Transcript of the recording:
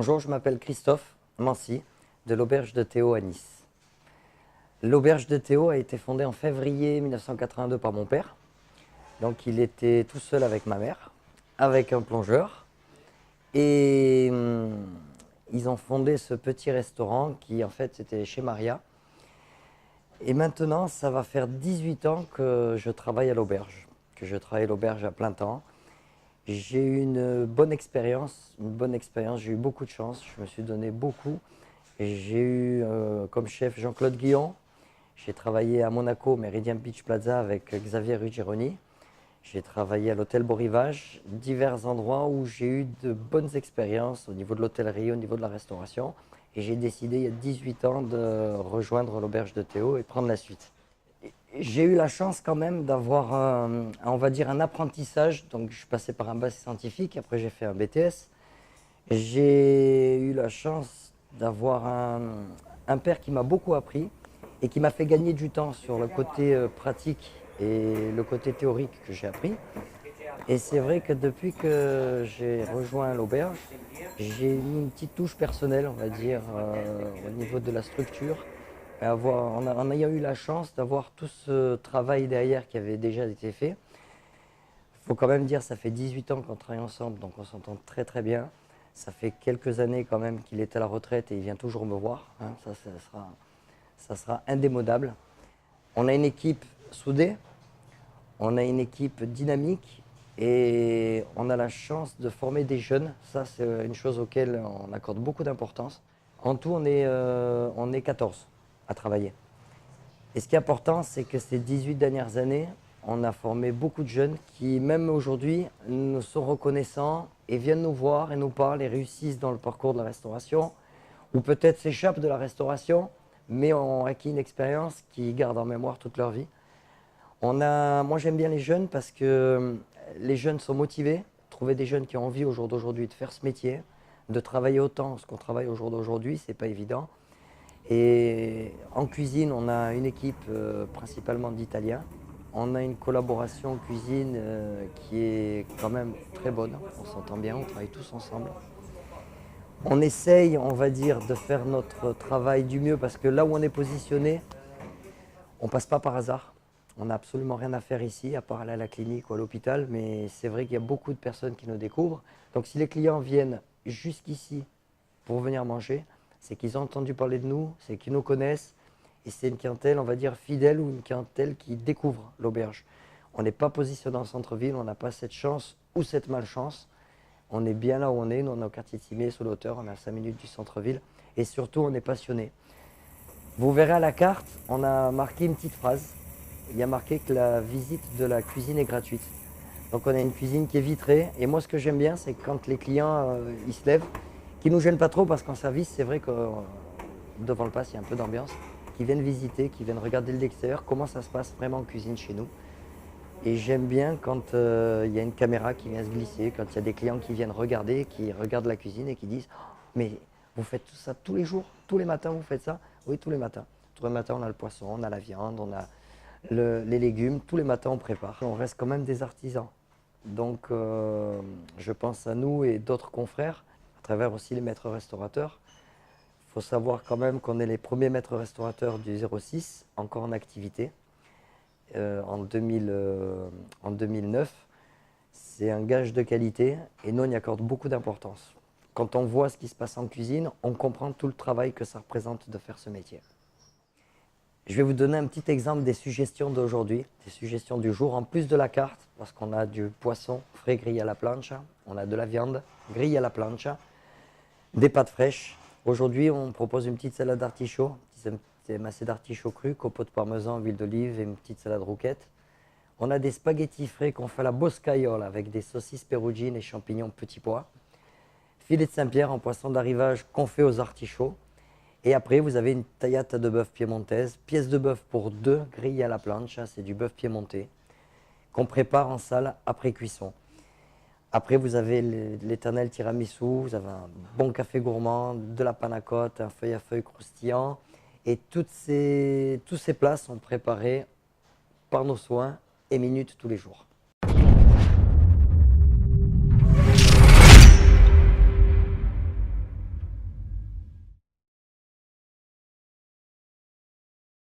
Bonjour, je m'appelle Christophe Mancy de l'Auberge de Théo à Nice. L'Auberge de Théo a été fondée en février 1982 par mon père. Donc il était tout seul avec ma mère, avec un plongeur. Et ils ont fondé ce petit restaurant qui en fait c'était chez Maria. Et maintenant ça va faire 18 ans que je travaille à l'auberge, à plein temps. J'ai eu une bonne expérience, j'ai eu beaucoup de chance, je me suis donné beaucoup. Et j'ai eu comme chef Jean-Claude Guillon, j'ai travaillé à Monaco, Méridien Beach Plaza avec Xavier Ruggiero. J'ai travaillé à l'hôtel Beau Rivage, divers endroits où j'ai eu de bonnes expériences au niveau de l'hôtellerie, au niveau de la restauration. Et j'ai décidé il y a 18 ans de rejoindre l'auberge de Théo et prendre la suite. J'ai eu la chance quand même d'avoir, on va dire, un apprentissage. Donc je suis passé par un bac scientifique, après j'ai fait un BTS. J'ai eu la chance d'avoir un père qui m'a beaucoup appris et qui m'a fait gagner du temps sur le côté pratique et le côté théorique que j'ai appris. Et c'est vrai que depuis que j'ai rejoint l'auberge, j'ai mis une petite touche personnelle, on va dire, au niveau de la structure. En ayant eu la chance d'avoir tout ce travail derrière qui avait déjà été fait. Il faut quand même dire, ça fait 18 ans qu'on travaille ensemble, donc on s'entend très très bien. Ça fait quelques années quand même qu'il est à la retraite et il vient toujours me voir. Hein, ça sera indémodable. On a une équipe soudée, on a une équipe dynamique et on a la chance de former des jeunes. Ça, c'est une chose auquel on accorde beaucoup d'importance. En tout, on est 14 à travailler. Et ce qui est important, c'est que ces 18 dernières années, on a formé beaucoup de jeunes qui, même aujourd'hui, nous sont reconnaissants et viennent nous voir et nous parlent et réussissent dans le parcours de la restauration, ou peut-être s'échappent de la restauration, mais ont acquis une expérience qui garde en mémoire toute leur vie. Moi, j'aime bien les jeunes parce que les jeunes sont motivés. Trouver des jeunes qui ont envie au jour d'aujourd'hui de faire ce métier, de travailler autant ce qu'on travaille au jour d'aujourd'hui, c'est pas évident. Et en cuisine, on a une équipe principalement d'Italiens. On a une collaboration cuisine qui est quand même très bonne. On s'entend bien, on travaille tous ensemble. On essaye, on va dire, de faire notre travail du mieux parce que là où on est positionné, on ne passe pas par hasard. On n'a absolument rien à faire ici, à part aller à la clinique ou à l'hôpital, mais c'est vrai qu'il y a beaucoup de personnes qui nous découvrent. Donc si les clients viennent jusqu'ici pour venir manger, c'est qu'ils ont entendu parler de nous, c'est qu'ils nous connaissent, et c'est une clientèle, on va dire, fidèle ou une clientèle qui découvre l'auberge. On n'est pas positionné en centre-ville, on n'a pas cette chance ou cette malchance. On est bien là où on est, nous on est au quartier de Cimier, sous l'Hauteur, on est à 5 minutes du centre-ville, et surtout on est passionné. Vous verrez à la carte, on a marqué une petite phrase. Il y a marqué que la visite de la cuisine est gratuite. Donc on a une cuisine qui est vitrée, et moi ce que j'aime bien, c'est quand les clients ils se lèvent, qui ne nous gênent pas trop parce qu'en service, c'est vrai que devant le pass, il y a un peu d'ambiance, qui viennent visiter, qui viennent regarder de l'extérieur, comment ça se passe vraiment en cuisine chez nous. Et j'aime bien quand il y a une caméra qui vient se glisser, quand il y a des clients qui viennent regarder, qui regardent la cuisine et qui disent « Oh, mais vous faites tout ça tous les jours, tous les matins vous faites ça ?» Oui, tous les matins. Tous les matins, on a le poisson, on a la viande, on a les légumes. Tous les matins, on prépare. On reste quand même des artisans. Donc, je pense à nous et d'autres confrères, à travers aussi les maîtres restaurateurs. Il faut savoir quand même qu'on est les premiers maîtres restaurateurs du 06, encore en activité, en 2009. C'est un gage de qualité et nous, on y accorde beaucoup d'importance. Quand on voit ce qui se passe en cuisine, on comprend tout le travail que ça représente de faire ce métier. Je vais vous donner un petit exemple des suggestions d'aujourd'hui, des suggestions du jour, en plus de la carte, parce qu'on a du poisson frais grillé à la plancha, on a de la viande grillée à la plancha, des pâtes fraîches. Aujourd'hui, on propose une petite salade d'artichaut, c'est massé d'artichaut cru, copeaux de parmesan, huile d'olive et une petite salade rouquette. On a des spaghettis frais qu'on fait à la boscaiola avec des saucisses perugines et champignons petits pois. Filet de Saint-Pierre en poisson d'arrivage qu'on fait aux artichauts. Et après, vous avez une tagliata de bœuf piémontaise, pièce de bœuf pour deux, grillée à la plancha, c'est du bœuf piémontais, qu'on prépare en salle après cuisson. Après, vous avez l'éternel tiramisu, vous avez un bon café gourmand, de la panna cotta, un feuille à feuille croustillant. Et tous ces plats sont préparés par nos soins et minutes tous les jours.